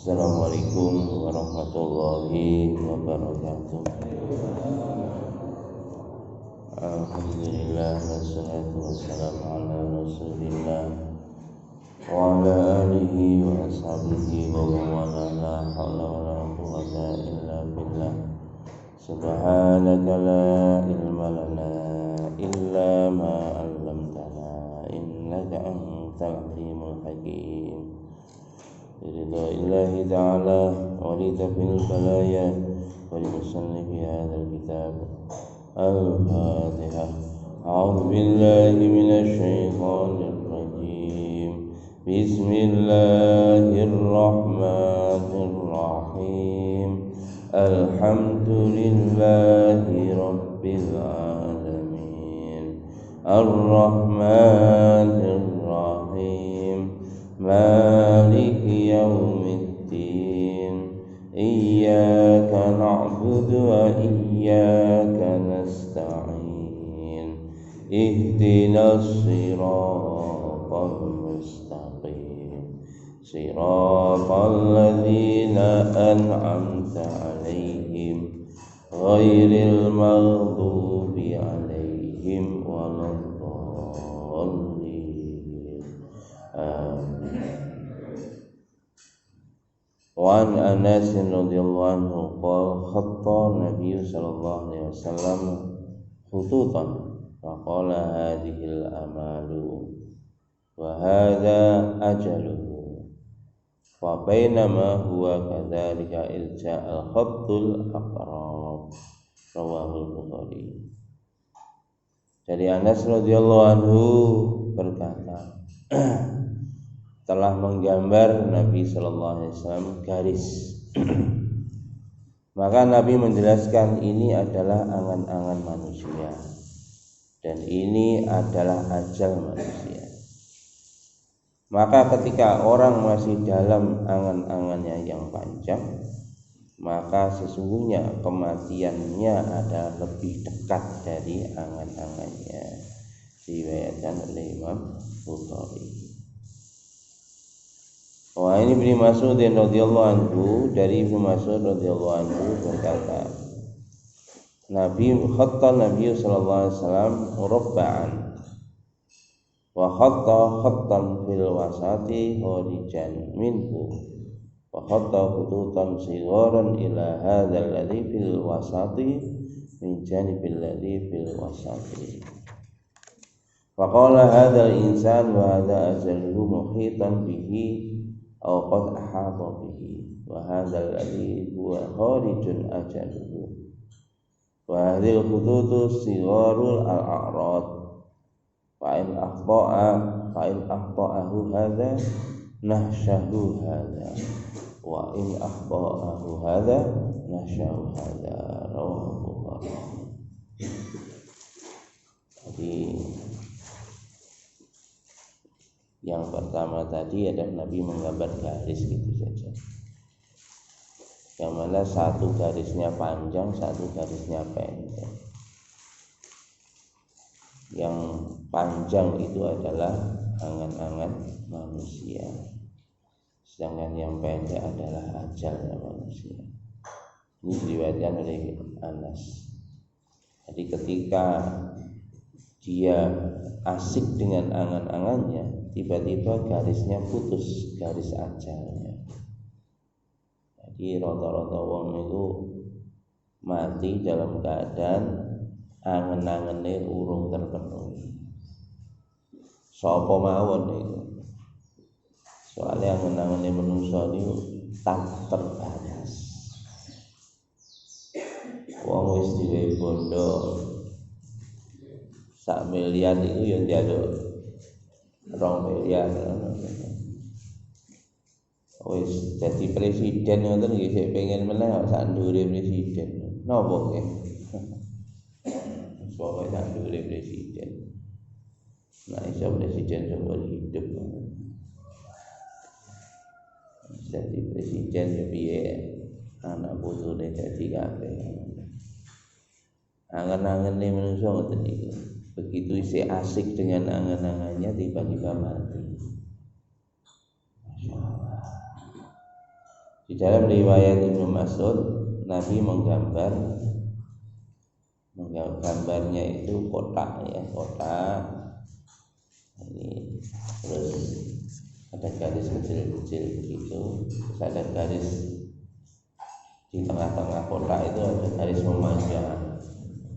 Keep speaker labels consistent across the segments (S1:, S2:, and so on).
S1: Assalamualaikum warahmatullahi wabarakatuh. Alhamdulillah wassalatu wassalamu ala Rasulillah wa ala alihi wa ashabihi wa wala la haula wa la quwwata illa billah. Subhanaka la ilma lana illa ma 'allamtana innaka antal alimul hakim. Ridha illahi ta'ala wa litafil balaya wa limusannifi hadal kitab. Al-Fatihah. A'udhu billahi minasy syaithanir rajim. Bismillahirrahmanirrahim. Alhamdulillahi rabbil alamin. Ar-Rahmanir Rahim. Maliki yaumiddin. Iyyaka na'budu wa iyyaka nasta'in. Ihdinas siratal mustaqim. Siratal ladzina an'amta 'alaihim ghairil maghdubi 'alaihim waladdallin. Amin. Wa an Anas radhiyallahu anhu qala khatta Nabi sallallahu alaihi wasallam khututan wa qala hadhil amalu wa hadha ajaluhu wa bainama huwa kadzalika ilja al-khattul aqrab. Rawahul Bukhari. Dari Anas radhiyallahu anhu berkata, telah menggambar Nabi sallallahu alaihi wasallam garis. Maka Nabi menjelaskan ini adalah angan-angan manusia dan ini adalah ajal manusia. Maka ketika orang masih dalam angan-angannya yang panjang, maka sesungguhnya kematiannya adalah lebih dekat dari angan-angannya. Diriwayatkan oleh Imam Bukhari. Wah, ini Ibnu Mas'ud radhiyallahu anhu, dari Ibnu Mas'ud radhiyallahu anhu berkata, Nabi sallallahu alaihi wasallam murabba'an wa khatta khattan fil wasati kharijan minhu wa khatta khututan sigharan ila hadzal ladzi fil wasati min janibil ladzi fil wasati. Wa qala hadzal insan wa hadza ajaluhu muhitan bihi aw qad ahata bihi wa hadzal ladzi huwa kharijun ajaluhu wa hadhil khututu sigharul al-a'rad fa in akhta'ahu hadza nahshahu hadza wa in akhta'ahu hadza nahshahu hadza. Rawahu Bukhari. Jadi yang pertama tadi adalah Nabi menggambar garis gitu saja, yang mana satu garisnya panjang, satu garisnya pendek. Yang panjang itu adalah angan-angan manusia, sedangkan yang pendek adalah ajalnya manusia. Ini diriwayatkan oleh Anas. Jadi ketika dia asik dengan angan-angannya, tiba-tiba garisnya putus, garis ajalnya. Jadi rata-rata wong itu mati dalam keadaan angen-angennya urung terpenuhi. Sapa mawon itu. Soalnya angen-angennya manusia itu tak terbatas. Wong wis duwe bondo sak miliar itu yang njaluk 2 miliar. Wis dadi presiden ngoten nggih, sik pengen meneh sak ndure presiden. Napa nggih? Pokoke sak ndure presiden. Nah, iso presiden seumur hidup. Jadi presiden ya piye anak putune dadi kabeh. Angen-angene manusia ngoten niku. Begitu isi asik dengan angan-angannya, tiba-tiba mati. Masya Allah. Di dalam riwayat Ibnu Mas'ud, Nabi gambarnya itu kotak ya, kotak ini, terus ada garis kecil-kecil gitu, terus ada garis di tengah-tengah kotak itu ada garis memanjang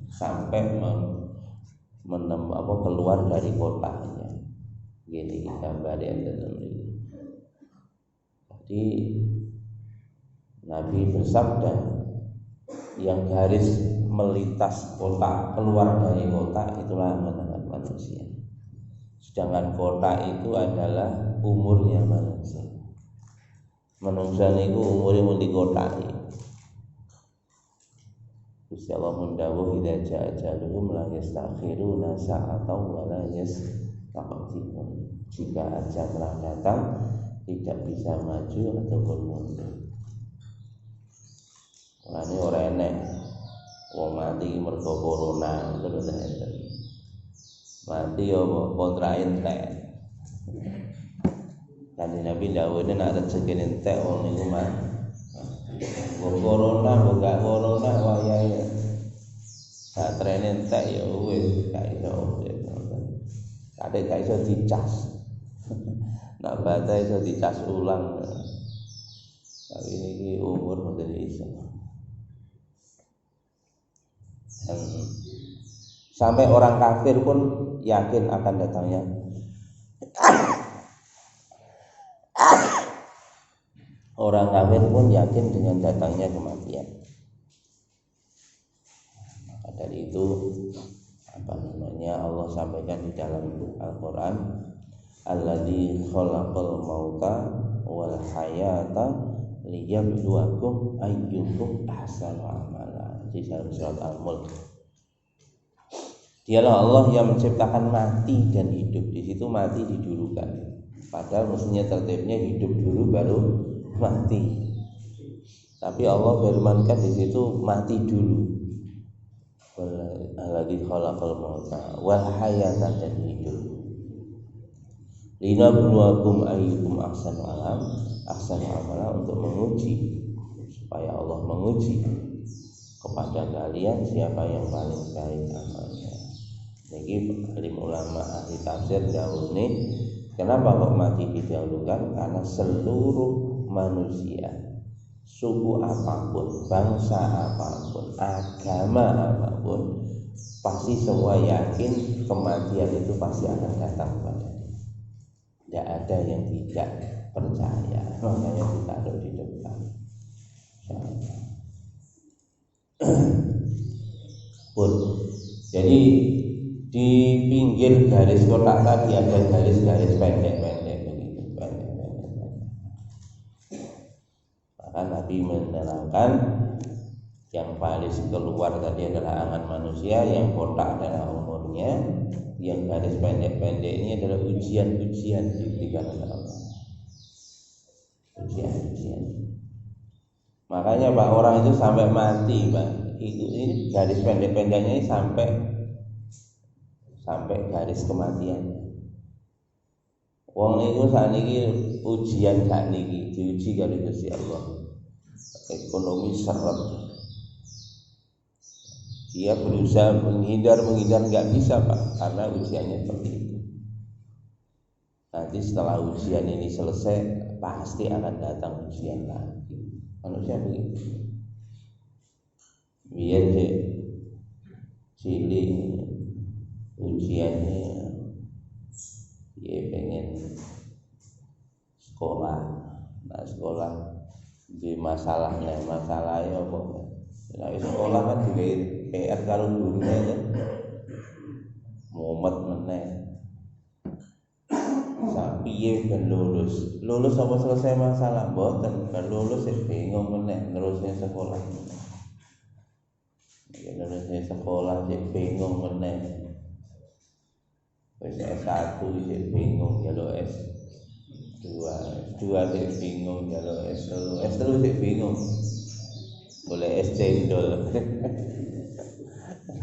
S1: sampai keluar dari kotaknya. Gini gambar yang dalam ini. Jadi Nabi bersabda, yang garis melintas kotak keluar dari kotak itulah anak manusia. Sedangkan kotak itu adalah umurnya manusia. Manusia itu umurnya mung dikotai. Gusti Allah mendawuh idza jaa ajaluhum la yastakhiruna sa'atan wa la yastaqdimun. Jika ajal telah datang tidak bisa maju ataupun mundur. Ini ora enek wong mati mergo corona terus enten. Mati yo kontra entek. Kanjeng Nabi dawuhne nek rezeki entek wong niku mah. Wong corona gak corona wayahe. Sak trene entek ya wis gak iso. Kadek gak iso dicas. Nak bata iso dicas ulang. Tapi ini umur mboten iso. Sampai orang kafir pun yakin akan datangnya orang kafir pun yakin dengan datangnya kematian. Maka dari itu Allah sampaikan di dalam Al-Quran, alladzi khalaqal mauta wal hayata liyabluwakum ayyukum ahsanu amala. Di dalam surat Al-Mulk, dialah Allah yang menciptakan mati dan hidup. Di situ mati didulukan, padahal mestinya tertibnya hidup dulu baru mati. Tapi Allah firmankan di situ mati dulu. Alladzi khalaqal mauta wal hayata, dan hidup. Linabluwakum ayyukum ahsanu amala, untuk menguji, supaya Allah menguji kepada kalian siapa yang paling baik amalnya. Niki alim ulama ahli tafsir dahulu nih, kenapa kok mati didahulukan? Karena seluruh manusia, suku apapun, bangsa apapun, agama apapun, pasti semua yakin kematian itu pasti akan datang kepadanya. Tidak ada yang tidak percaya, makanya ditaruh di depan. Jadi di pinggir garis kotak tadi ada garis-garis pendek-pendek begitu, pendek-pendek. Maka Nabi menerangkan yang paling keluar tadi adalah angan manusia, yang kotak adalah umurnya, yang garis pendek-pendek ini adalah ujian-ujian diberikan oleh Allah. Ujian-ujian. Makanya Pak, orang itu sampai mati Pak, ini garis pendek-pendeknya ini sampai garis kematian. Wong niku sakniki ujian sakniki diuji kali Gusti Allah. Ekonomi seret. Dia berusaha menghindar nggak bisa Pak, karena ujiannya seperti itu. Nanti setelah ujian ini selesai pasti akan datang ujian lagi. Manusia begitu. Biar cilik ujiannya dia pengen sekolah. Nah sekolah di masalahnya apa? Nah sekolah kan juga PR kalau gurunya kan mumet meneh. Sapiye ben lulus apa selesai masalah mboten, ben lulus bingung meneh terusnya sekolah. Ya terusnya sekolah bingung meneh. Wis S1 sik bingung jaluk S2, S2 sik bingung jaluk S3, S3 sik bingung. Boleh S cendol.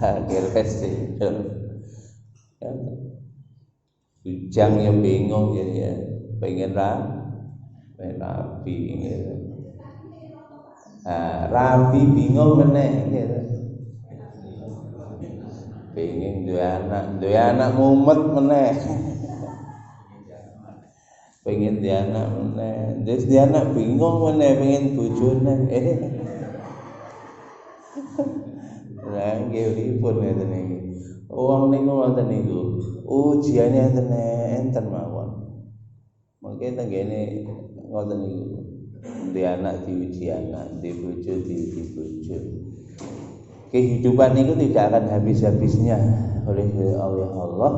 S1: Akhir S cendol. Bujang yang bingung jadi ya pengen rapi gitu. Rabi bingung meneh gitu. Pengen duwe anak mumet meneh. Pengen duwe anak meneh. Terus duwe anak bingung meneh pengen bojone. Lah nggih pripun ngeten iki. Wong niku ngoten niku. Ujiane enten mawon. Mungkin tenggene ngoten niku. Duwe anak diuji anak, duwe bojo diuji bojo. Kehidupan itu tidak akan habis-habisnya oleh Allah.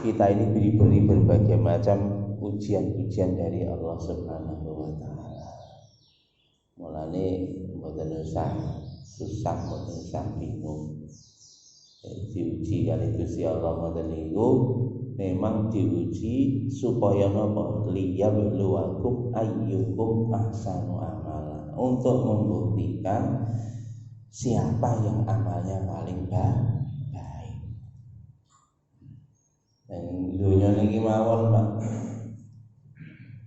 S1: Kita ini diberi berbagai macam ujian-ujian dari Allah Subhanahu wa taala. Mulane mboten usah susah, mboten usah bingung. Diuji kali Gusti Allah ngoten niku memang diuji supaya napa liyabluwakum ayyukum ahsanu amala, untuk membuktikan siapa yang amalnya paling baik. Dan dunia niki mawon Pak,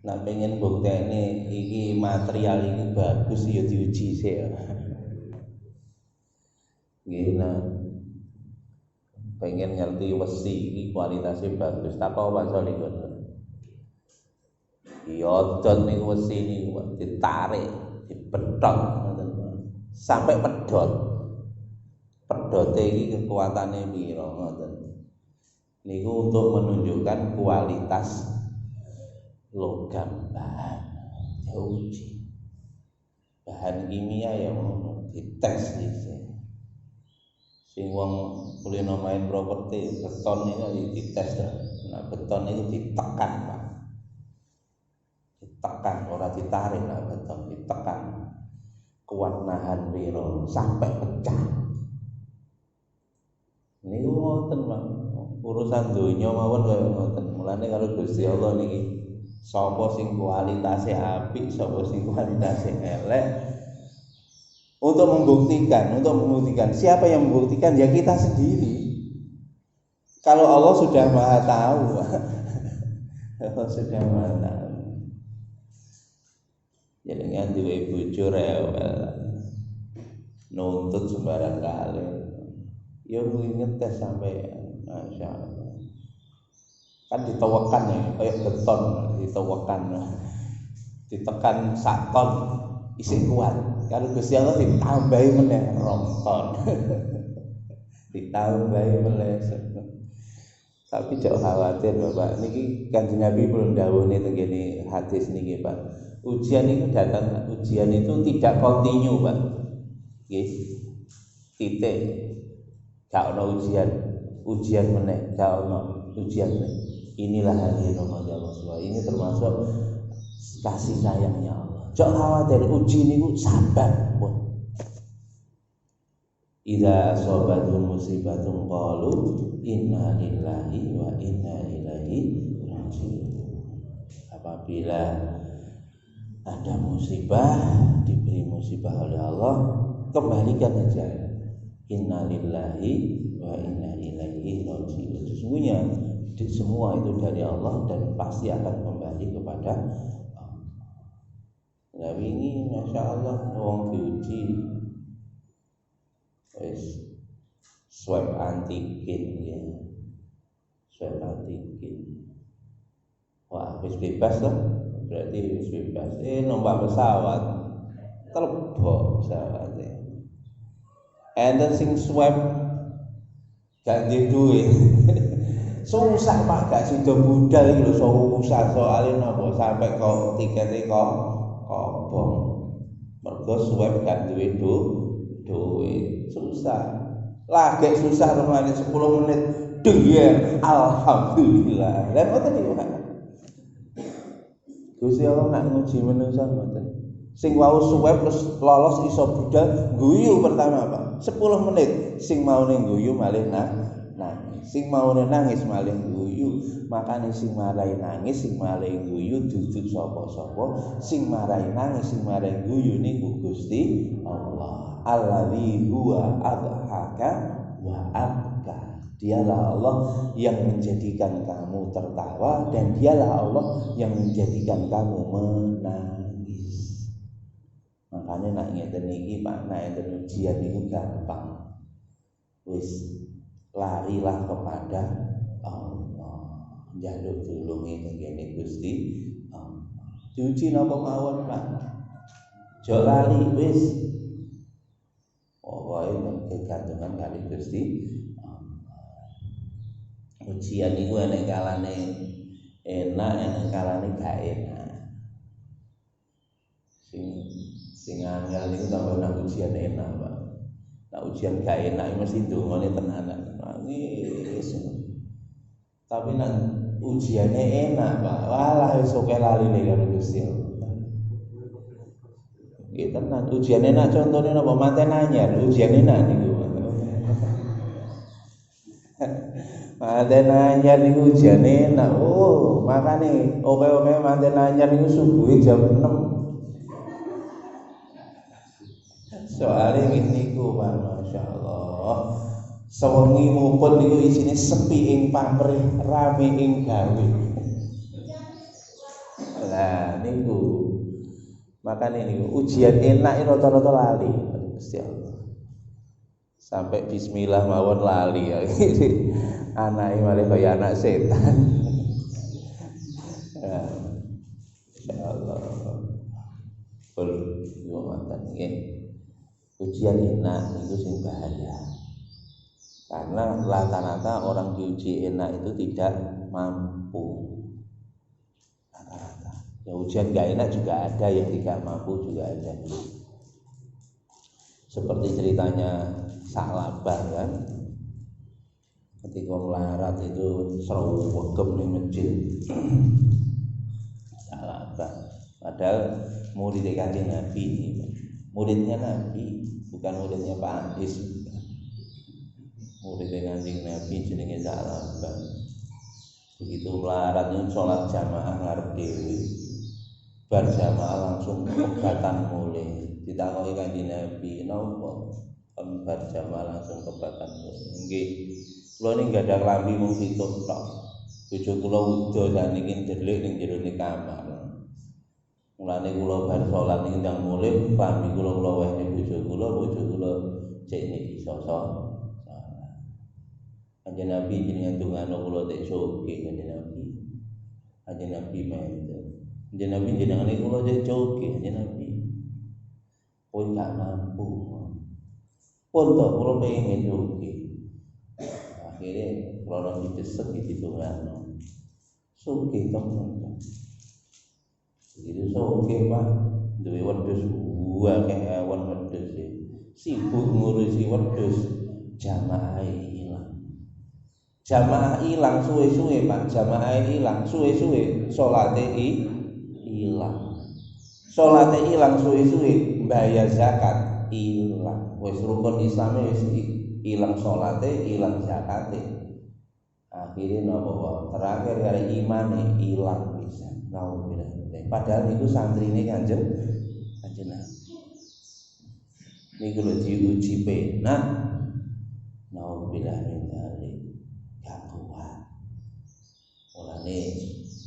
S1: nak pengen buktene iki material iki bagus ya diuji sik. Nggih pengen ngerti wesi iki kualitasnya bagus, tak apa Pak Solikun. Yodot niku wesi niku ditarik, dipethok ngoten sampai pedhot. Pedhote iki kekuatane pira ngoten. Niku untuk menunjukkan kualitas logam bahan diuji. Bahan kimia ya ngono dites iki. Sing wong kulino main properti beton niku dites ta. Nah beton itu ditekan Pak. Ditekan ora ditarik, nah beton ditekan. Kuat nahan piro sampai pecah. Niku ngoten Pak. Urusan donya mawon kaya ngoten. Mulane kalau Gusti Allah niki sapa sing kualitase apik, sapa sing kualitase elek, untuk membuktikan siapa yang membuktikan ya kita sendiri. Kalau Allah sudah Maha tahu. Allah sudah Maha tahu. Jadi kan duwe bojo rewel, nuntut sembarang kali. Ya ngetes sampai Masya Allah. Kan ditewekan ya, kayak beton ditewekan, ditekan sak ton isi kuat. Kalau Gusti Allah ditambahi meneh rong ton. Ditambahi meneh. Tapi jangan khawatir Bapak, niki Kanjeng Nabi belum dawuh tengene hadis niki Pak. Ujian itu datang, ujian itu tidak kontinu Pak. Nggih. Titik. Gak ono ujian meneh, gak ono ujian meneh. Inilah hari Ramadan Allah. Ini termasuk kasih sayangnya Allah. Jangan khawatir, uji niku sabar. Idza asabatum musibatun qalu inna lillahi wa inna ilaihi raji'un. Apabila ada musibah, diberi musibah oleh Allah, kembalikan aja. Inna lillahi wa inna ilaihi raji'un. Sesungguhnya semua itu dari Allah dan pasti akan kembali kepada Allah. Nah ini Masya Allah wong diuji swab antigen ya, swab antigen. Wah, habis bebas lah, berarti habis bebas. Numpak pesawat, terbok pesawatnya. Enten sing swab gak duwe duit. Susah Pak, gak sida budal iki lho, susah soalé napa sampai kok tikete kok kobong. Mergo swab gak duwe duit. Susah. Lagi susah rumane 10 menit. Dengger, alhamdulillah. Lah ngoten iki Pak. Gusti Allah nak nguji manusa ngoten. Sing wau swab terus lolos iso budal, guyu pertama Pak. 10 menit sing maune guyu malih nangis. Sing maune nangis malih guyu. Makane sing marai nangis, sing marai guyu dudu sapa-sapa. Sing marai nangis, sing marai guyu niku Gusti Allah. Allazi huwa adhaka wa abka. Dialah Allah yang menjadikan kamu tertawa dan dialah Allah yang menjadikan kamu menangis. makanya nak ngeten iki Pak, nak ngeten ujian itu gampang. Wis larilah kepada Allah. Njaluk tulunge teng Gusti Allah. Diuji napa mawon Pak. Aja lali wis. Pokoke kegantungan kali Gusti Allah. Ujian iku enek kalane enak, enek kalane gak enak. Sing angel niku tambah nak ujian enak, Pak. Nak ujian gak enak mesti ndongane tenanan. Nangis. Tapi nak ujiannya enak, Pak. Walah wis oke laline karo Gusti Allah. Nggih tenan ujian enak contone napa manten anyar, ujian enak niku. Manten anyar niku ujian enak. Oh, makane oke-oke manten anyar niku subuhe jam 6. Soalnya niku Pak, masyaallah. Sewengi mupun niku isine sepi ing pamrih, rame ing gawe. Lah niku. Makane niku ujian enak rata-rata lali Gusti Allah. Sampai bismillah mawon lali ya. Anake malah kaya anak setan. Ya. Insyaallah. Pun yo mantan nggih. Ujian enak itu sing bahaya. Karena rata-rata orang diuji enak itu tidak mampu. Rata-rata. Ya ujian gak enak juga ada, yang tidak mampu juga ada. Seperti ceritanya Sa'labah kan. Ketika melarat itu srewegem ning masjid. Sa'labah. Padahal murid Kanjeng Nabi ini. Muridnya Nabi, bukan muridnya Pak Andis. Muridnya Kanjeng Nabi jenenge Sa'labah. Begitu melarat itu sholat jamaah ngarep dhewe. Bar jamaah langsung kebatan mulai. Ditakoki Kanjeng Nabi, "Napa?" Bar jamaah langsung kebatan mulai. Nggih, kula niki gadah klambi mung pitung tok. Bojo kula wuda saniki ndelik ning jero kamar. Mulane kula bar salat ning ndang mulih, klambi kula wehne bojo kula cek niki sosok. Kanjeng Nabi jenengan dongano kula tek soge Kanjeng Nabi. Kanjeng Nabi menten. Kanjeng Nabi jenengan kula tek soge Kanjeng Nabi. Pun gak mampu. Pun to kula pengen soge. Akhirnya kula didesek ditungano. Soge temen. Itu soge Pak. Duwe wedhus akeh awan wedhus. Sibuk ngurusi wedhus, jamaah ilang. Jamaah ilang suwe-suwe Pak, jamaah ilang suwe-suwe, salate ilang. Salate ilang suwe-suwe, bayar zakat ilang. Wis rukun Islame wis ilang salate, ilang zakate. Akhire napa wae? Terakhir kare imane ilang bisa. Nauzubillah. Padahal niku santrine Kanjeng Nabi. Niku lho diuji penak. Nauzubillah min dzalik. Gak kuat. Mulane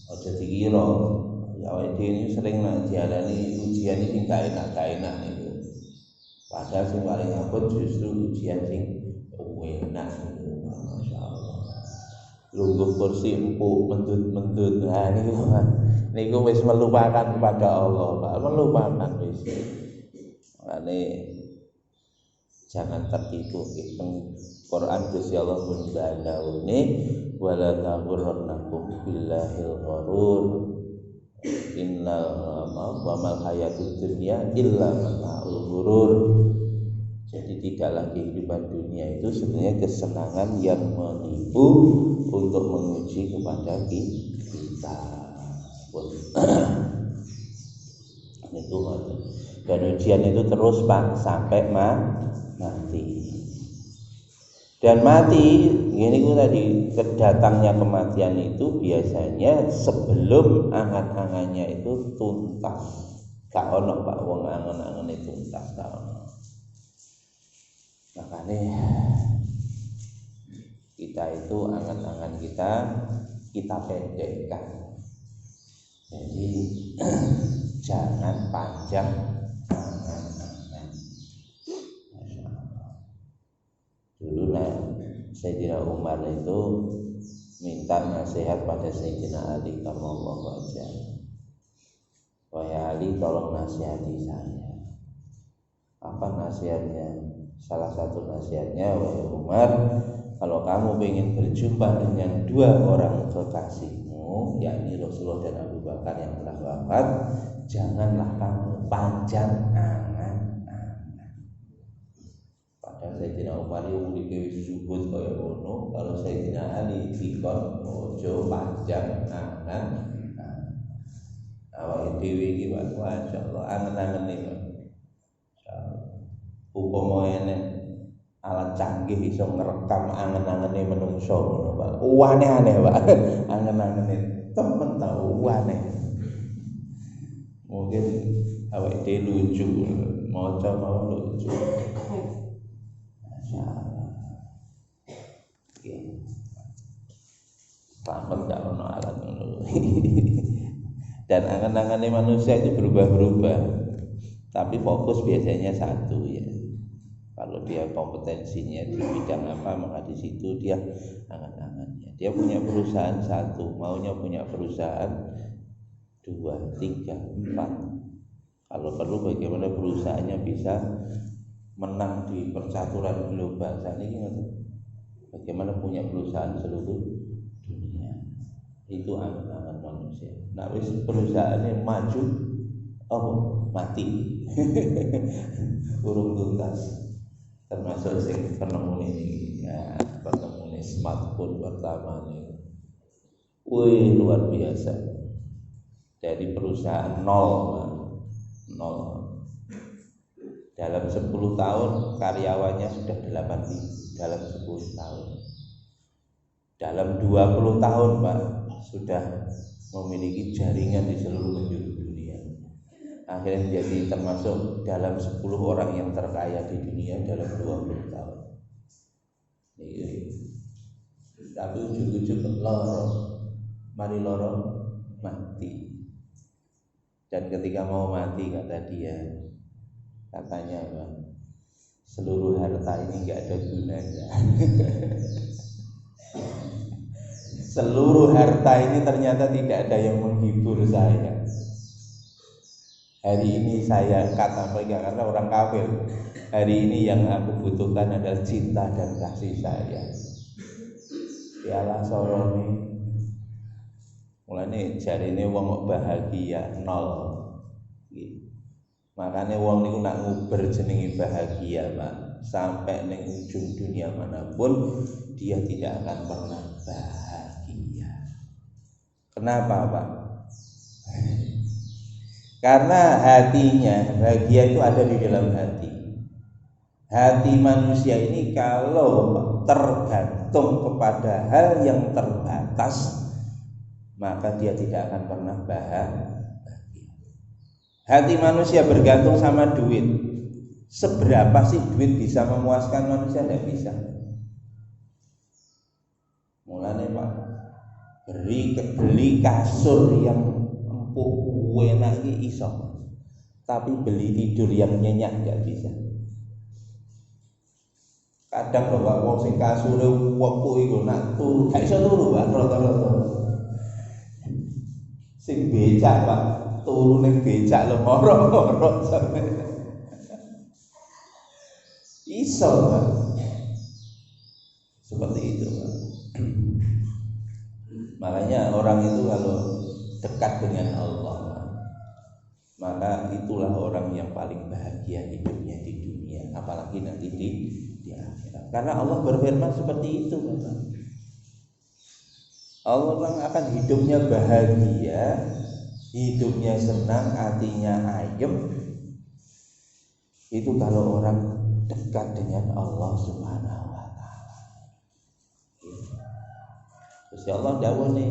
S1: aja dikira ya awake dhewe sering nak diarani ujian iki gak enak niku. Padahal sing paling abot justru ujian sing enak niku. Masyaallah. Lungguh kursi empuk mendut-mendut. Nah niku wis melupakan kepada Allah, Pak. Melupakan wis. Mulane jangan tertipu teng Quran Gusti Allah pun balaune wala taghurrannakum billahil gharur innal wa mal hayatud dunya illa mata'ul ghurur. Jadi tidaklah kehidupan dunia itu sebenarnya kesenangan yang menipu untuk menguji kepada kita. Itu dan ujian itu terus Pak sampai mati. Dan mati, ini tadi kedatangnya kematian itu biasanya sebelum angan-angannya itu tuntas. Gak ono Pak wong angan-angane tuntas gak ono. Makanya kita itu angan-angan kita pendekkan. Jadi jangan panjang angan. Sayyidina Umar itu minta nasihat pada Sayyidina Ali karramallahu wajhahu. Wahai Ali, tolong nasihati saya. Apa nasihatnya? Salah satu nasihatnya, wahai Umar, kalau kamu ingin berjumpa dengan dua orang kekasihmu, yakni Rasulullah dan Abu Bakar yang telah wafat, janganlah kamu panjang angan. Padahal Sayyidina Umar yang memiliki subut kaya ngono, kalau Sayyidina Ali dikon ojo panjang angan. Awak dhewe iki Pak, masyaallah angen-angen iki. Upama enek alat canggih iso ngerekam angen-angene menungso ngono Pak. Aneh-aneh Pak. Angen-angene temen tau aneh. Mungkin awake dhewe lucu, maca mau lucu. Masyaallah. Oke. Selamat gak ono alat ngono. Dan angan-angannya manusia itu berubah-ubah, tapi fokus biasanya satu ya. Kalau dia kompetensinya di bidang apa, maka di situ dia angan-angannya. Dia punya perusahaan satu, maunya punya perusahaan 2, 3, 4. Kalau perlu bagaimana perusahaannya bisa menang di percaturan global. Saat ini bagaimana punya perusahaan seluruh dunia. Itu angan-angan manusia. Nah, wis perusahaannya maju, mati. Urung tuntas. Termasuk sing penemu ini, ya, penemu ini smartphone pertama ini. Wih, luar biasa. Dari perusahaan nol. Dalam 10 tahun karyawannya sudah 8.000 dalam 10 tahun. Dalam 20 tahun Pak sudah memiliki jaringan di seluruh penjuru dunia. Akhirnya menjadi termasuk dalam 10 orang yang terkaya di dunia dalam 20 tahun. Tapi ujung-ujung mari loro mati. Dan ketika mau mati katanya Pak, seluruh harta ini nggak ada gunanya. Seluruh harta ini ternyata tidak ada yang menghibur saya. Hari ini saya kata mereka karena orang kafir. Hari ini yang aku butuhkan adalah cinta dan kasih sayang. Piala sorone. Mulane jarine wong kok bahagia nol. Makanya wong niku nak nguber jenenge bahagia, Pak. Sampai ning ujung dunia manapun dia tidak akan pernah bahagia. Kenapa Pak? Karena hatinya, bahagia itu ada di dalam hati. Hati manusia ini kalau tergantung kepada hal yang terbatas, maka dia tidak akan pernah bahagia. Hati manusia bergantung sama duit. Seberapa sih duit bisa memuaskan manusia? Tidak bisa. Mulane Pak, beli kasur yang empuk enak iso, tapi beli tidur yang nyenyak nggak bisa. Kadang bapak wong sing kasure empuk iku nak turu gak iso turu Pak, rata-rata. Sing becak Pak, turu ning becak lemoro-loro sampe. Iso Pak. Seperti itu Pak. Makanya orang itu kalau dekat dengan Allah, maka itulah orang yang paling bahagia hidupnya di dunia, apalagi nanti di akhirat. Karena Allah berfirman seperti itu, Bapak. Allah akan hidupnya bahagia, hidupnya senang, hatinya ayem. Itu kalau orang dekat dengan Allah Subhanahu wa taala. Terus Allah dawuh nih,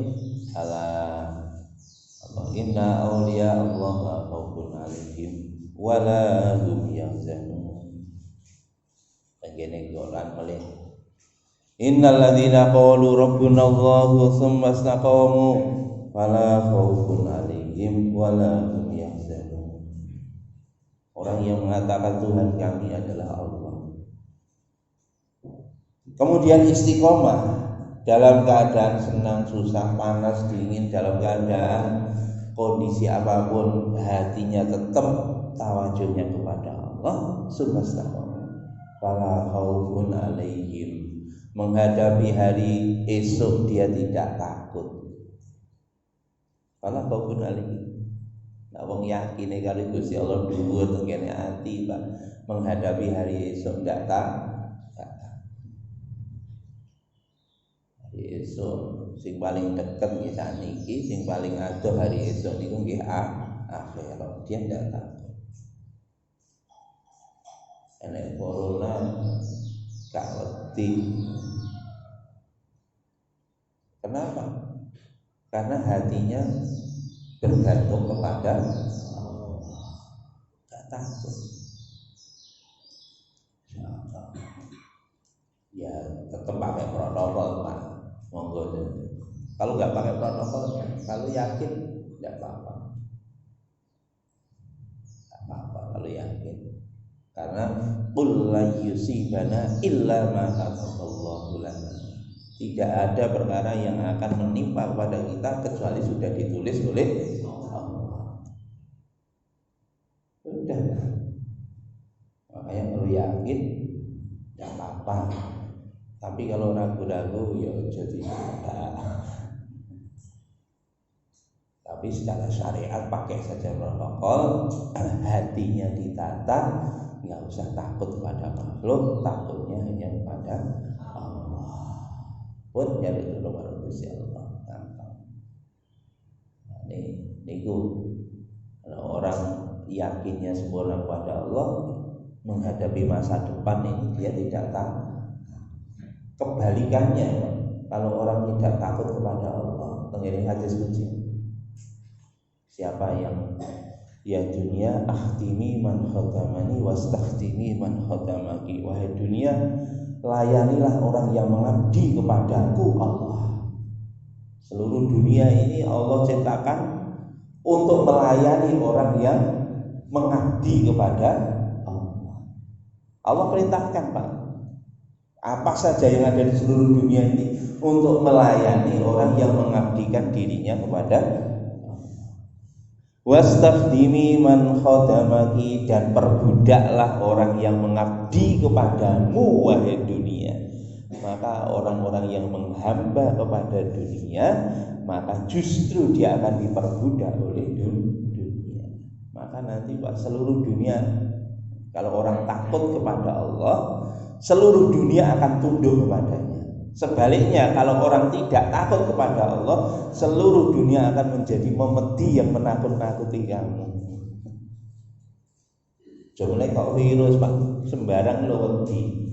S1: inna awliya Allah la khaufun 'alaihim wa la hum yahzanun. Begini Quran malih. Innal ladzina qalu rabbuna Allah tsumma istaqamu fala khaufun 'alaihim wa la hum yahzanun. Orang yang mengatakan Tuhan kami adalah Allah, Kemudian istiqomah dalam keadaan senang, susah, panas, dingin, dalam keadaan kondisi apapun hatinya tetap tawajuhnya kepada Allah subhanahu. Fala khaufun alaihim, menghadapi hari esok dia tidak takut. Fala khaufun alaihim, nah wong yakin karo Gusti Allah dhuwur tengene ati Pak, menghadapi hari esok tidak takut. Esok sing paling deket nggih saniki, sing paling adoh hari esok niku nggih akhirat. Dia ndak takut. Enek corona gak wedi. Kenapa? Karena hatinya bergantung kepada Allah. Gak takut. Ya tetap pakai protokol Pak. Monggo. Kalau nggak pakai protokol, kalau yakin tidak apa-apa. Tidak apa-apa kalau yakin. Karena qul la yusibana illa ma kataballahu lana. Tidak ada perkara yang akan menimpa kepada kita kecuali sudah ditulis oleh Allah. Sudah. Makanya kalau yakin tidak apa-apa. Tapi kalau ragu-ragu ya jadi tapi secara syariat pakai saja protokol, hatinya ditata, nggak usah takut kepada makhluk, takutnya hanya kepada Allah. Pun jadi kepada Gusti Allah. Ini kalau orang yakinnya sempurna kepada Allah, menghadapi masa depan ini dia tidak takut. Kebalikannya, kalau orang tidak takut kepada Allah, tenggiri hadis kunci. Siapa yang ya dunia akhtimi man khadamani wastakhtimi man khadamaki. Wahai dunia, layanilah orang yang mengabdi kepadaku Allah. Seluruh dunia ini Allah ciptakan untuk melayani orang yang mengabdi kepada Allah. Allah perintahkan Pak, apa saja yang ada di seluruh dunia ini untuk melayani orang yang mengabdikan dirinya kepada wastakhdimi man khadamaki, dan perbudaklah orang yang mengabdi kepadamu wahai dunia. Maka orang-orang yang menghamba kepada dunia, maka justru dia akan diperbudak oleh dunia. Maka nanti Pak, seluruh dunia, kalau orang takut kepada Allah, seluruh dunia akan tunduk kepadanya. Sebaliknya, kalau orang tidak takut kepada Allah, seluruh dunia akan menjadi memedi yang menakut-nakuti kamu. Jumlah kok virus Pak, sembarang lo wedi.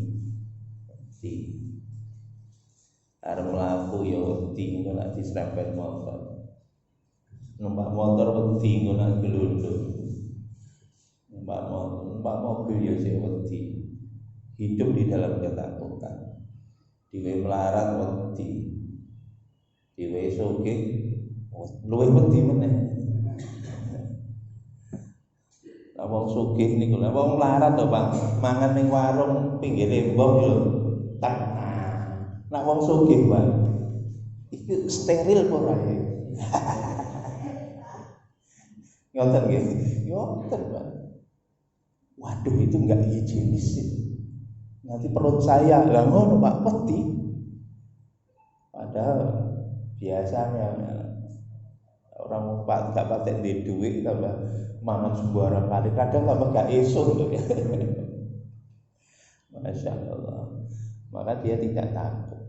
S1: Arep mlaku ya wedi, ngono lak diserempet motor. Numpak motor wedi, ngono lak gelundung. Numpak mobil ya sik wedi. Hidup di dalam ketakutan. Diwe melarat wedi, diwe sugih luwih wedi meneh. Lah wong sugih niku, lah wong melarat to Pak, mangan ning warung pinggir embong lho. Tak. Lah wong sugih Pak, iki steril apa ora ya? Ngoten nggih. Ngoten Pak. Waduh itu enggak higienis sih. Nanti perut saya lah ngono Pak, wedi. Padahal biasanya orang Pak gak patek di duit tambah mangan sembarang kali, kadang tambah gak esuk loh ya. Masya Allah. Maka dia tidak takut.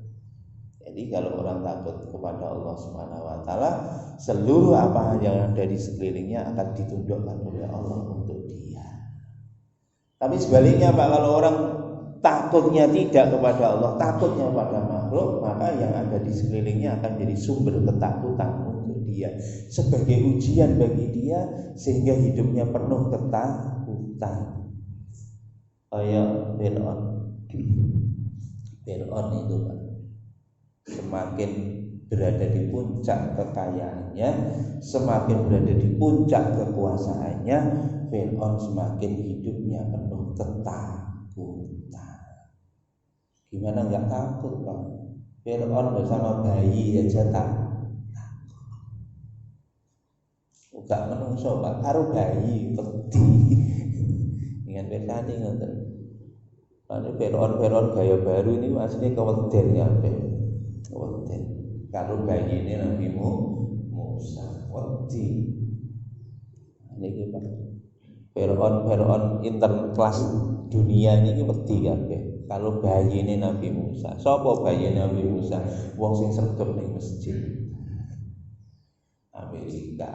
S1: Jadi kalau orang takut kepada Allah Subhanahu wa taala, seluruh apa yang ada di sekelilingnya akan ditundukkan oleh Allah untuk dia. Tapi sebaliknya Pak, kalau orang takutnya tidak kepada Allah, takutnya pada makhluk, maka yang ada di sekelilingnya akan jadi sumber ketakutan untuk dia, sebagai ujian bagi dia, sehingga hidupnya penuh ketakutan. Kayak Fir'aun itu Pak, semakin berada di puncak kekayaannya, semakin berada di puncak kekuasaannya, Fir'aun semakin hidupnya penuh ketakutan. Gimana nggak takut Pak? Fir'aun bersama bayi aja takut. Gak menungso Pak, karo bayi wedi. Ingat pesane ngoten. Ane Fir'aun gaya baru ini aslinya keweden ya, keweden. Karo bayi ini Nabi Musa wedi. Niki Pak. Fir'aun interkelas dunia niki wedi kabeh. Kalau bayi ini Nabi Musa, sapa bayi Nabi Musa? Wong sing sregep ning masjid. Amerika,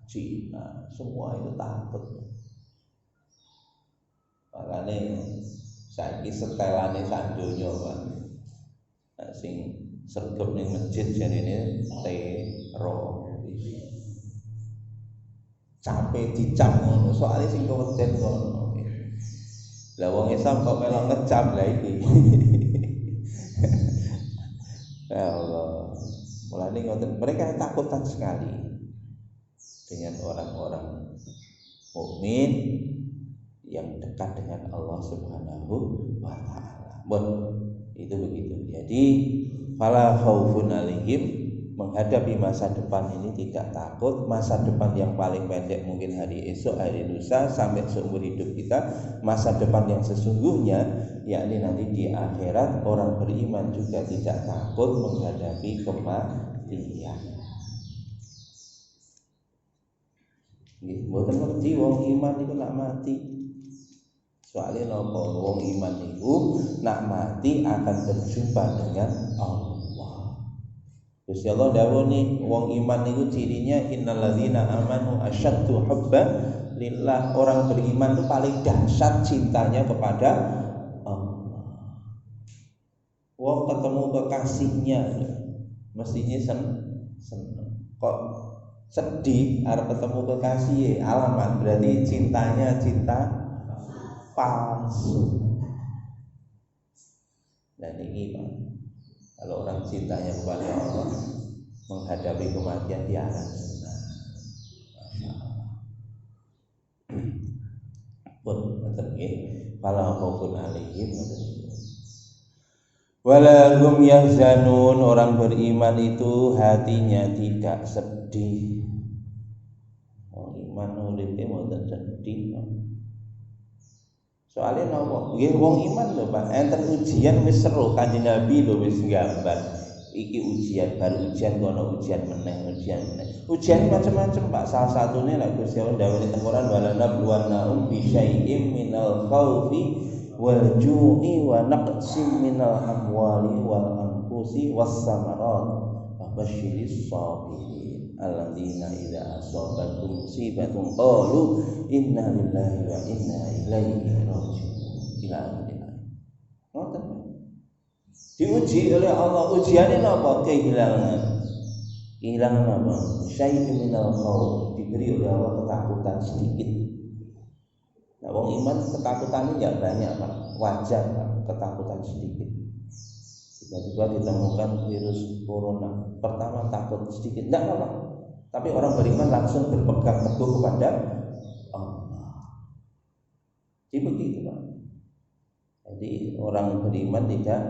S1: Cina, semua itu takut. Makanya saiki setelane sak donya Pak. Sing sregep ning masjid jarene teroris. Capek dicap ngono, soalnya sing keweden ngono. Lah wong Islam kok melok ngecap lah iki. Ya Allah. Mulane ngoten, mereka takutan sekali dengan orang-orang mukmin yang dekat dengan Allah Subhanahu wa taala. Itu begitu. Jadi fala khaufun alaihim, menghadapi masa depan ini tidak takut. Masa depan yang paling pendek mungkin hari esok, hari lusa, sampai seumur hidup kita. Masa depan yang sesungguhnya, yakni nanti di akhirat, orang beriman juga tidak takut menghadapi kematian. Mboten ngerti wong iman itu nak mati. Soalnya napa? Wong iman itu nak mati akan berjumpa dengan Allah. Gusti Allah dawuh nih, wong iman itu cirinya innalladzina amanu asyaddu hubban lillah. Orang beriman itu paling dahsyat cintanya kepada Allah. Wong ketemu kekasihnya mestinya seneng. Kok sedih arep ketemu kekasih alamat berarti cintanya cinta palsu. Dan ini Pak, kalau orang cintanya kepada Allah, menghadapi kematian dia akan senang. Masya Allah. Pun ngoten nggih, fala khaufun alaihim wala hum yahzanun. Orang beriman itu hatinya tidak sedih. Orang iman uripe mboten sedih. Soalnya nopo? Nggih wong iman lho Pak, enten ujian wis seru, Kanjeng Nabi lho wis nggambar. Iki ujian, baru ujian kono ujian meneh. Ujian macam-macam Pak. Salah satunya lek Gusti Allah dawuh ing Quran wala nabluwanna bi syai'im minal khaufi wal ju'i wa naqsim minal amwali wal anfusi was samarat wa basyiris sabirin alladzina idza asabatum musibatun qalu inna lillahi wa inna ilaihi raji'un. Ila akhir. Ngoten. Diuji oleh Allah. Ujiannya apa? Kehilangan apa? Syai'un minal khauf. Diberi oleh Allah ketakutan sedikit. Nah, wong iman ketakutannya enggak banyak Pak. Wajar Pak, ketakutan sedikit. Tiba-tiba ditemukan virus corona. Pertama takut sedikit, enggak apa-apa. Tapi orang beriman langsung berpegang teguh kepada Allah. Jadi begitu Pak. Jadi orang beriman tidak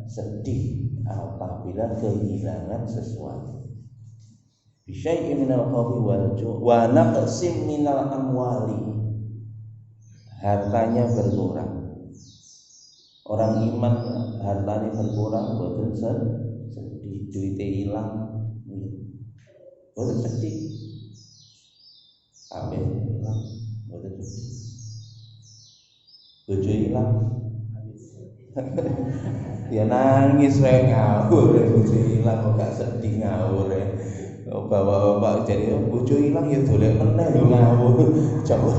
S1: sedih apabila kehilangan sesuatu. Bisyai'in minal khawfi wal ju' wa naqsim minal amwali. Hartanya berkurang. Orang iman hartanya berkurang boten sedih, duitnya hilang. Boten sedih. Kabeh hilang, boten sedih. Bojo hilang. Ya nangis wae ngawur, bojo hilang kok gak sedih ngawur. Bapak-bapak jadi bojo hilang ya dolek meneh ngawur. Coba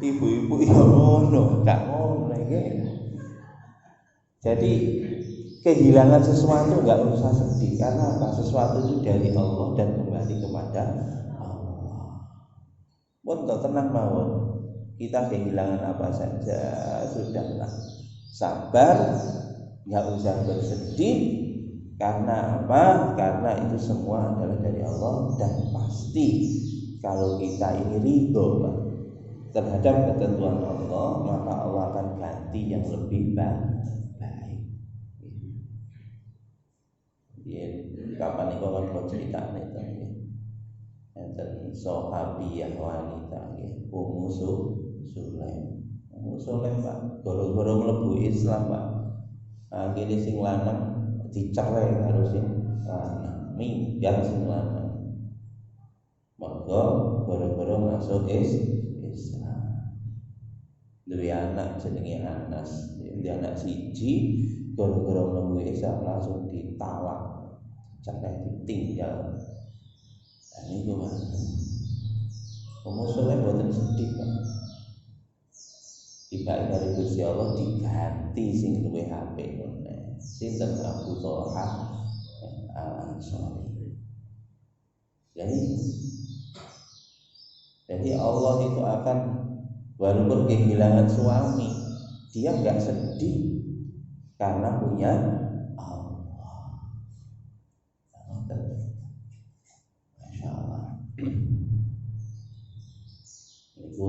S1: ibu-ibu ya ngono, gak ngono iki. Jadi kehilangan sesuatu enggak usah sedih karena apa? Sesuatu itu dari Allah dan kembali kepada Allah. Pun tenang mawon. Kita kehilangan apa saja sudahlah. Sabar, enggak usah bersedih. Karena apa? Karena itu semua adalah dari Allah dan pasti kalau kita ini ridho terhadap ketentuan Allah, maka Allah akan ganti yang lebih baik. kapan iku kan ceritane to nggih. Enten sahabiyah wanita nggih, Ummu Sulaim. Ummu Sulaim Pak, gara-gara mlebu Islam Pak. Akhire sing lanang dicerai karo sing lanang, minggat sing lanang. Maka gara-gara masuk Islam. Duwe anak jenenge Anas, dia anak siji, gara-gara mlebu Islam langsung ditalak. Sampai ditinggal. Dan itu Pak, Ummu Sulaim boten sedih Pak. Tiba dari Gusti Allah diganti sing luwih apik meneh. Sinten Abu Thalhah Al-Ansari. Jadi Allah itu akan, walaupun kehilangan suami, dia enggak sedih karena punya itu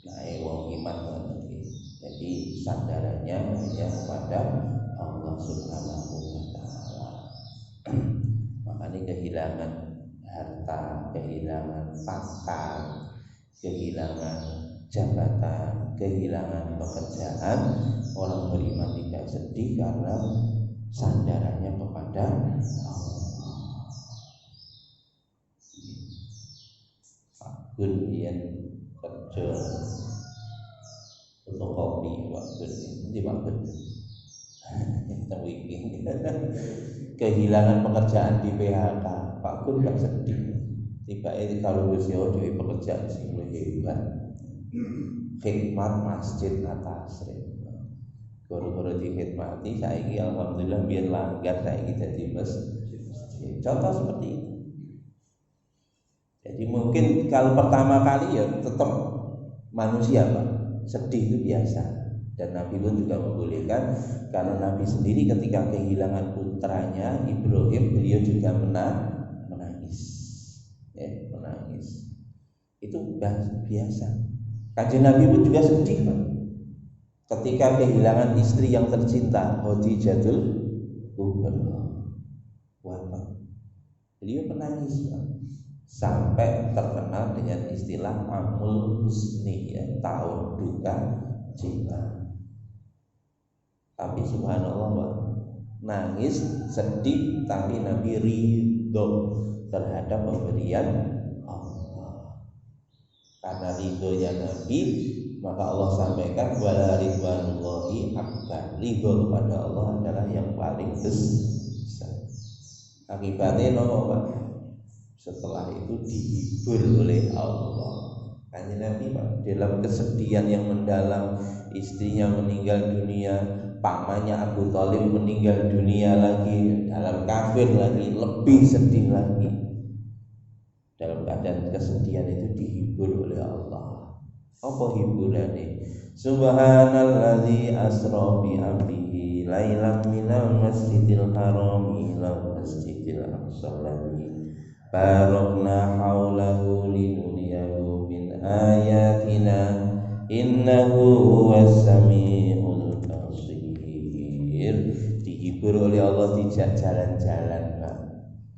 S1: naik wong iman lagi. Jadi sandarannya hanya kepada Allah Subhanahu wa taala. Makanya kehilangan harta, kehilangan pangkat, kehilangan jabatan, kehilangan pekerjaan, orang beriman tidak sedih karena sandarannya kepada Allah. Gun yen kerja untuk kopi waktu di waktu kehilangan pekerjaan di PHK, Pak Gun gak sedih. Tiba ini kalau Gusti Allah di pekerjaan sing hebat, khidmat masjid At-Tasrif. Guru-guru dikhidmati, saiki alhamdulillah biar langgar saiki dadi masjid. Contoh seperti itu. Jadi mungkin kalau pertama kali ya tetap manusia Pak, sedih itu biasa. Dan Nabi pun juga membolehkan, karena Nabi sendiri ketika kehilangan putranya Ibrahim, beliau juga menangis. Ya, menangis. Itu biasa. Kanjeng Nabi pun juga sedih Pak, ketika kehilangan istri yang tercinta, Khadijatul Kubra, wafat. Beliau menangis Pak, sampai terkenal dengan istilah Amul Husni, ya, tahun duka cita. Tapi subhanallah Pak, nangis, sedih, tapi Nabi ridho terhadap pemberian Allah. Karena ridhonya Nabi, maka Allah sampaikan wala ridwanullahi akbar. Ridho kepada Allah adalah yang paling besar. Akibatnya nopo Pak? Setelah itu dihibur oleh Allah. Kanjeng Nabi Pak, dalam kesedihan yang mendalam, istrinya meninggal dunia, pamannya Abu Thalib meninggal dunia lagi, dalam kafir lagi, lebih sedih lagi. Dalam keadaan kesedihan itu dihibur oleh Allah. Apa hiburannya? Subhanalladzi asra bi 'abdihi lailan minal masjidil haram ila masjidil aqsa alladzi barakna haulahu linuriyahu min ayatina innahu huwas samiul basir. Dihibur oleh Allah, dijak jalan-jalan Pak.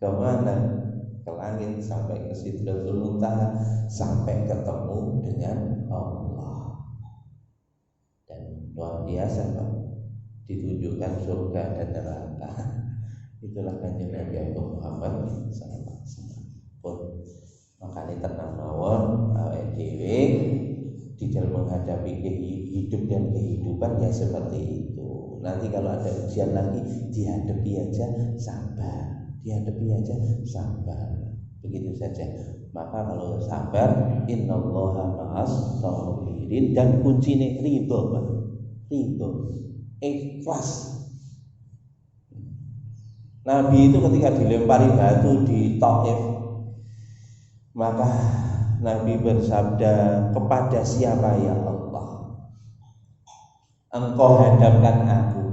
S1: Kemana? Ke langit, sampai ke Sidratul Muntaha, sampai ketemu dengan Allah. Dan luar biasa Pak, ditunjukkan surga dan neraka. Itulah kanjeng Nabi Muhammad sallallahu alaihi wasallam. Pun makanya tenang mawon awake dhewe di dalam menghadapi hidup dan kehidupan ya seperti itu. Nanti kalau ada ujian lagi, dihadapi aja sabar, dihadapi aja sabar. Begitu saja. Maka kalau sabar, innallaha ma'as sabirin, dan kuncinya ridho Pak. Ridho, ikhlas. Nabi itu ketika dilempari batu di Taif, maka Nabi bersabda, kepada siapa ya Allah Engkau hadapkan aku?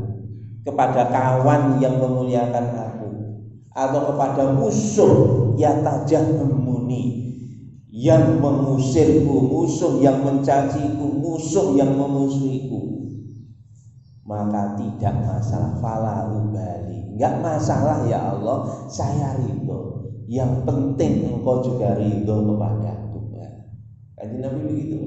S1: Kepada kawan yang memuliakan aku, atau kepada musuh yang tajahmuni, yang mengusirku, musuh yang mencaciku, musuh yang memusuhiku? maka tidak masalah, fala ubali, enggak masalah ya Allah, saya ridho, yang penting engkau juga ridho kepadaku. Kanjeng Nabi begitu,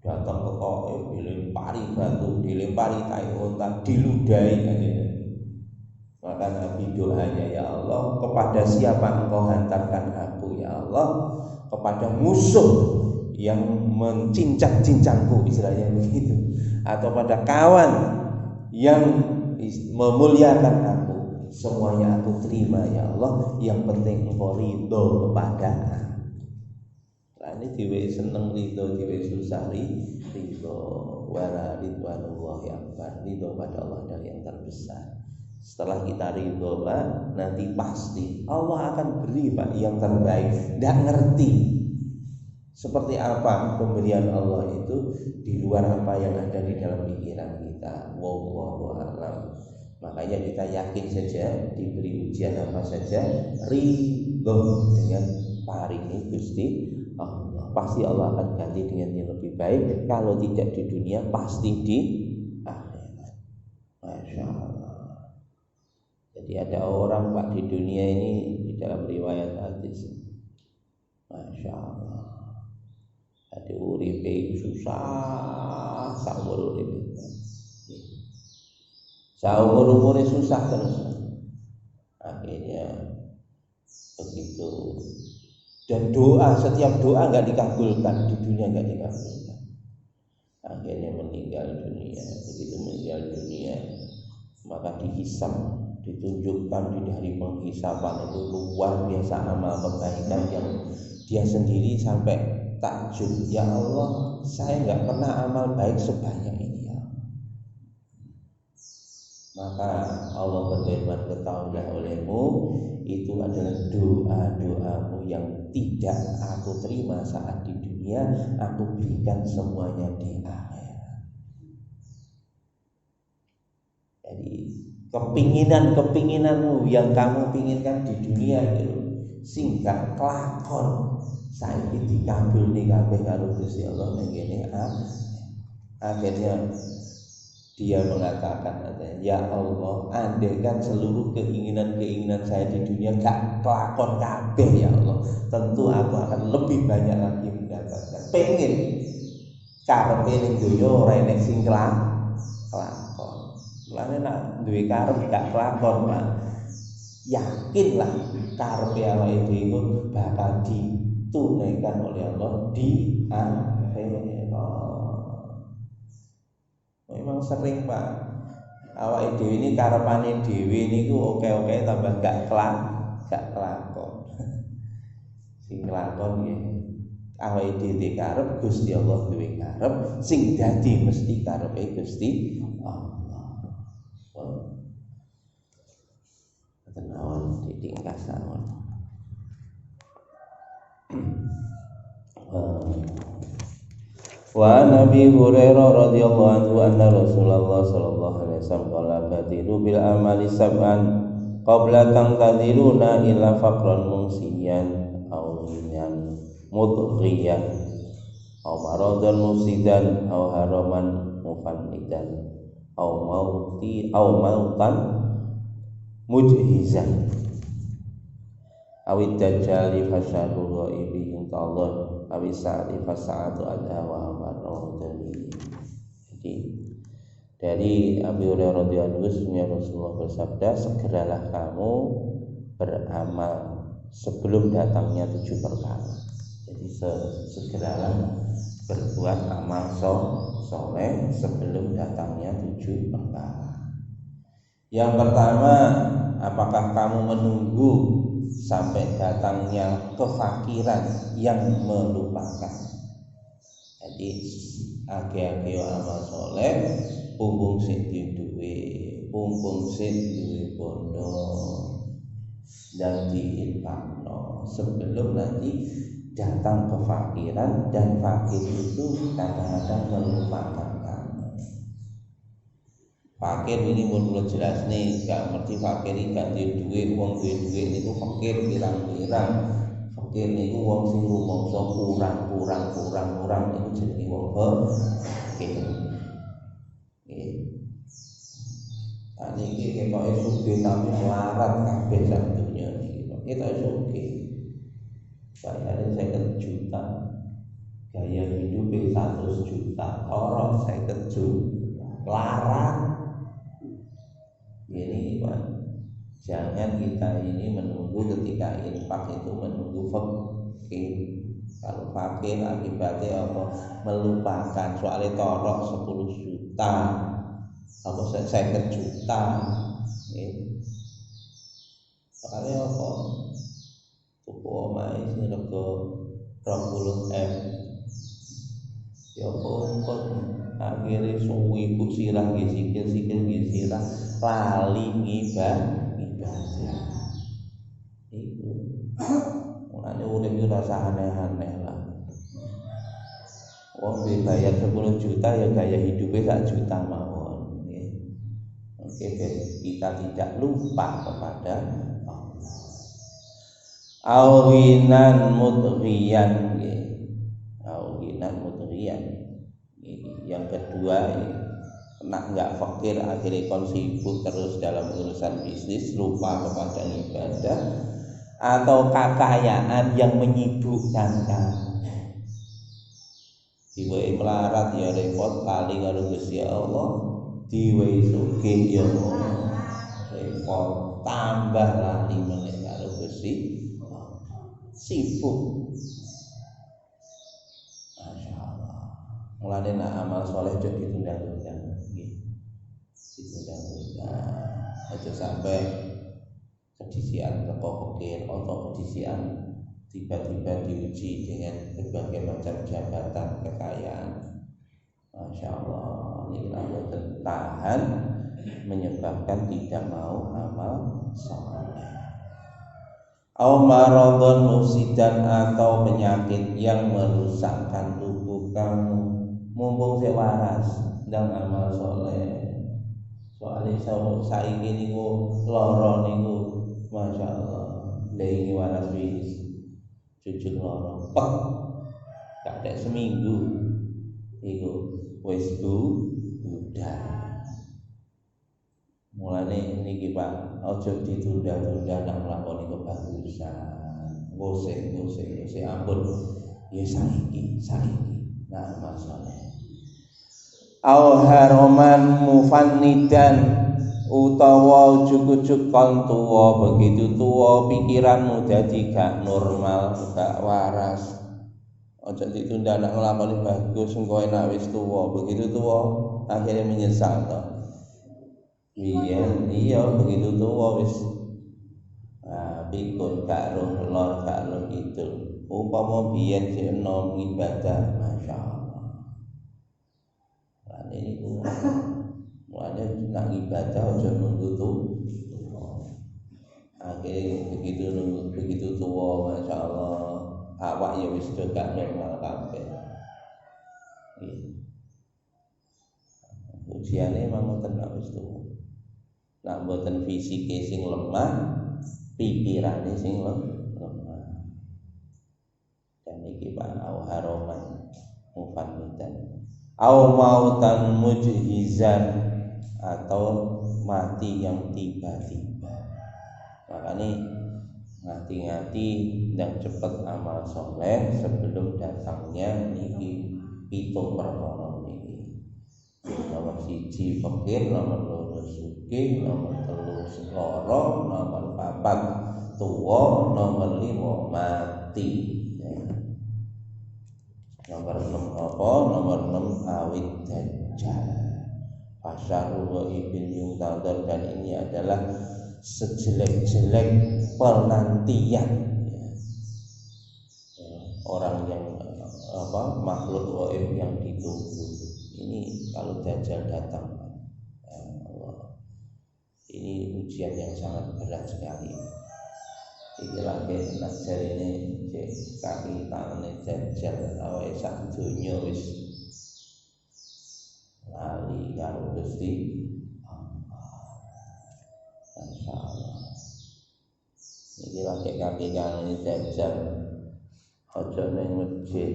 S1: datang ke Taif, dilempari batu, dilempari tai unta, diludahi kanjeng Nabi. Maka Nabi doanya, ya Allah, kepada siapa engkau hantarkan aku ya Allah? Kepada musuh yang mencincang-cincangku, istilahnya begitu, atau pada kawan yang memuliakan aku, semuanya aku terima ya Allah, yang penting engkau ridho kepada aku. Nah, ini diwe seneng ridho, diwe susah ridho, wala ridwanullahi akbar, ridho pada Allah dari yang terbesar. Setelah kita ridho Pak, nanti pasti Allah akan beri Pak yang terbaik. Tidak ngerti seperti apa pemberian Allah itu di luar apa yang ada di dalam pikiran kita. Wallahu a'lam. Makanya kita yakin saja diberi ujian apa saja, ridho dengan paringi Gusti Allah. Pasti Allah akan ganti dengan yang lebih baik. Kalau tidak di dunia, pasti di akhirat. Masya Allah. Jadi ada orang Pak di dunia ini, di dalam riwayat hadis, Masya Allah, ada uripe susah, saumur uripe, saumur susah terus. Akhirnya begitu, dan doa, setiap doa nggak dikabulkan di dunia, nggak dikabulkan. Akhirnya meninggal dunia. Begitu meninggal dunia, maka dihisab, ditunjukkan di hari penghisapan itu luar biasa amal kebaikan yang dia sendiri sampai takjub, ya Allah, saya nggak pernah amal baik sebanyak ini ya. Maka Allah berfirman, ketahuilah olehmu, itu adalah doa-doamu yang tidak aku terima saat di dunia, aku berikan semuanya di akhirat. Jadi kepinginanmu yang kamu pinginkan di dunia itu singkat kelakon, saiki dikabulne kabeh karo Gusti Allah ning kene. Akhirnya dia mengatakan, ya Allah, andaikan seluruh keinginan saya di dunia gak kelakon kabeh ya Allah, tentu aku akan lebih banyak lagi mendapatkan. Pengen karepe ning donya ora enek sing kelakon. Mulane nek duwe karep gak kelakon, Pak, yakinlah karepe awake dhewe bakal ditunaikan oleh Allah di akhirat. Memang sering Pak, awake dhewe ini karepane dhewe niku oke-oke tambah gak kelakon. Sing kelakon nggih awake dhewe karep, Gusti Allah duwe karep, sing dadi mesti karepe Gusti Allah. Tenawan ditingkas awon. Wa Nabi Hurairah radhiyallahu anhu anna Rasulullah sallallahu alaihi wasallam qala badiru bil amali sab'an qabla tangtadiruna illa faqran mungsiyan aw ghinan mudghiyan aw maradan mufsidan aw haraman mufannidan aw mautan mujhizan awid dajjali fasyarul ghaibi intallah awis sa'ati fasa'atu adha wa amarrahu. Jadi dari Abu Hurairah radhiyallahu anhu, Rasulullah bersabda, segeralah kamu beramal sebelum datangnya 7 perkara. Jadi segeralah berbuat amal soleh sebelum datangnya 7 perkara. Yang pertama, apakah kamu menunggu sampai datangnya kefakiran yang melupakan? Jadi age-age amal soleh, pumpung sing duwe, pumpung sing duwe bondo dan diinfakno sebelum nanti datang kefakiran, dan fakir itu kadang-kadang melupakan kamu. Fakir ini pun perlu jelas nih, gak ngerti fakir ini gak duwe wong duwe ini ku fakir pirang-pirang. Fakir niku wong sing rumangsa kurang itu jenenge wong fakir. Nggih. Niki ketoke sugih tapi melarat kabeh sak donya niki. Ketoke sugih. Bayare 50 juta. Gaya hidupnya 100 juta. Orang 50 juta. Melarat. Ini Pak. Jangan kita ini menunggu ketika infak itu menunggu fakir. Kalau fakir akibatnya apa? Melupakan soalnya torok 10 juta. Apa 50 juta soalnya apa tuku omahe sing rega 20M ya kok akhirnya suwi ibu sirah nggih sikil nggih sirah lali ibadah iku mulane urip yo rasa aneh-aneh lah wong bayar 10 juta ya gaya hidupnya 1 juta mawon. Kita tidak lupa kepada Allah. Awinan mudghiyan, awinan mudghiyan. Yang kedua, kena nggak fakir akhirnya sibuk terus dalam urusan bisnis, lupa kepada ibadah, atau kekayaan yang menyibukkan kamu. Diwehi melarat ya repot kali karo Gusti Allah. Diwehi sugih ya repot tambah lali meneh karo Gusti sibuk. Masyaallah. Mulane nek amal saleh aja ditunda-tunda nggih. Ditunda-tunda. Aja sampai kedisian teko fakir atau kedisian tiba-tiba diuji dengan berbagai macam jabatan kekayaan. Masya Allah, ini kita tahan menyebabkan tidak mau amal saleh. Au maradun mufsidan atau penyakit yang merusakkan tubuh kamu. Mumpung sewaras dan amal saleh. Soalnya saiki niku lara niku Masya Allah. Lengi waras wis cucuk lara. Pek. Gak ada seminggu. Iku wis udah. Mulane niki Pak, aja ditunda-tunda nak nglakoni kebagusan. Ngosek ampun. Ya saiki. Nah, masalah. Au haroman mufannidan utawa ujug-ujug kon tuwa, begitu tuwa pikiranmu dadi gak normal, gak waras. Ojo ditunda nak nglakoni bagus engko enak wis tuwa, begitu tuwa akhirnya menyesal toh. Iya begitu tuwa wis pikun gak ro lor gak ro gitu. Umpama biyen sik enom ibadah masyaallah. Lan niku mulane nak ibadah ojo nunggu tuwa. Akhirnya begitu tuwa masyaallah. Awak ya wis gak normal kabeh. Ujiane memang ngoten wis tuwa. Nak mboten fisike sing lemah, pikirane sing lemah. Dan iki Pak au haroman mufannidan. Au mautan mujhizan atau mati yang tiba-tiba. Makanya ngati-ngati dan cepat amal soleh sebelum datangnya niki pitung perkara niki. Nomor 1 fakir, nomor 2 sugih, nomor 3 lara, nomor 4 tuwa, nomor 5 mati. Nomor 6 apa? Nomor 6 awit dajjal. Fasyaru wa ibn yungtadar, dan ini adalah sejelek-jelek penantian orang yang makhluk gaib yang ditunggu. Ini kalau dajjal datang, Allah, ini ujian yang sangat berat sekali. Iki lagi nak jarine kaki tangane dajjal awake sak donya wis lali karo Gusti Masyaallah. Iki lagi kaki tangane dajjal aja ning masjid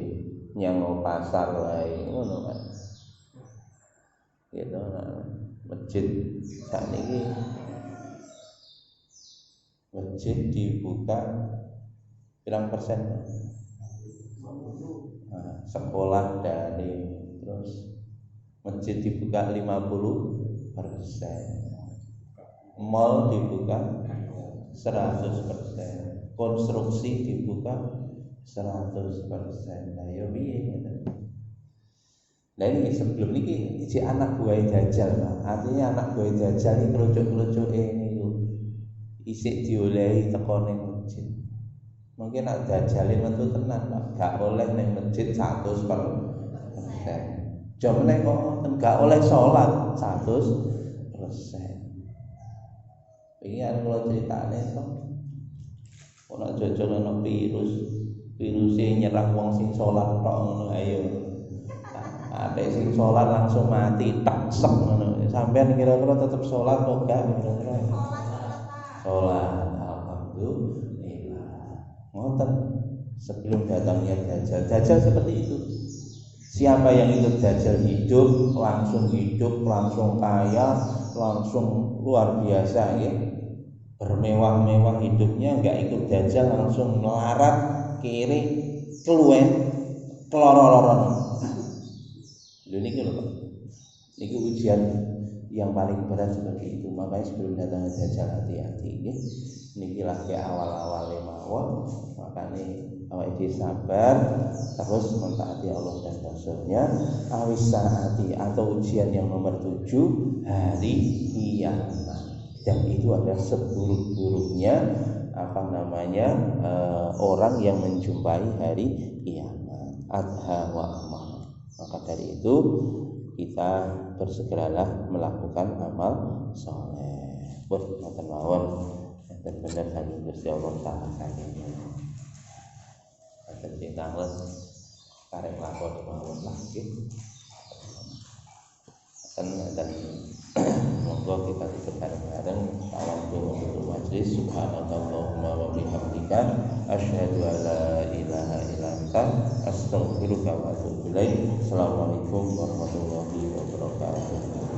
S1: nyang pasar wae ngono kan. Gitu nah. masjid sakniki masjid dibuka pirang persen? Nah, sekolah dari terus masjid dibuka 50%, mall dibuka 100%, konstruksi dibuka 100%. Nah, yo piye? Nah ini sebelum ini si anak buah Dajjal, Pak. Artinya anak buah Dajjal ini kerucuk-kerucuk ini isik diolehi teko ning masjid. Mungkin nak Dajjal metu tenan, Pak. Gak oleh ning masjid 100%. Jam nek kok gak oleh sholat 100%. Iki kan kula critane kok ora jajal ana virusnya nyerang wong sing sholat tok ngono ayo. Ada sing sholat langsung mati tak sek ngono. Sampeyan kira-kira tetep sholat kok gak kira-kira? Sholat, alhamdulillah. Ngoten sebelum datangnya Dajjal. Dajjal seperti itu. Siapa yang ikut Dajjal hidup, langsung kaya, langsung luar biasa ya. Bermewah-mewah hidupnya, enggak ikut Dajjal langsung melarat, kiri, keluwen, keloro-loron. Ini lho Pak, ini ujian yang paling berat seperti itu. Makanya sebelum datang Dajjal hati-hati. Ini lah ke awal-awal mawon. Makanya awak iki sabar, terus mentaati Allah dan Rasulnya. Awis saati atau ujian yang nomor 7, hari kiamat. Dan itu adalah seburuk-buruknya orang yang menjumpai hari kiamat. Adha wa amal. Maka dari itu kita bersegeralah melakukan amal soleh. Ngoten mawon enten bener saking Gusti Allah taala kayane. Enten sing tanglet karek lakon mawon lagi. Dan monggo kita ikut bareng-bareng salam untuk majelis. Subhanallahumma wa bihamdika asyhadu an la ilaha illa anta astaghfiruka wa atubu ilaik. Assalamualaikum warahmatullahi wabarakatuh.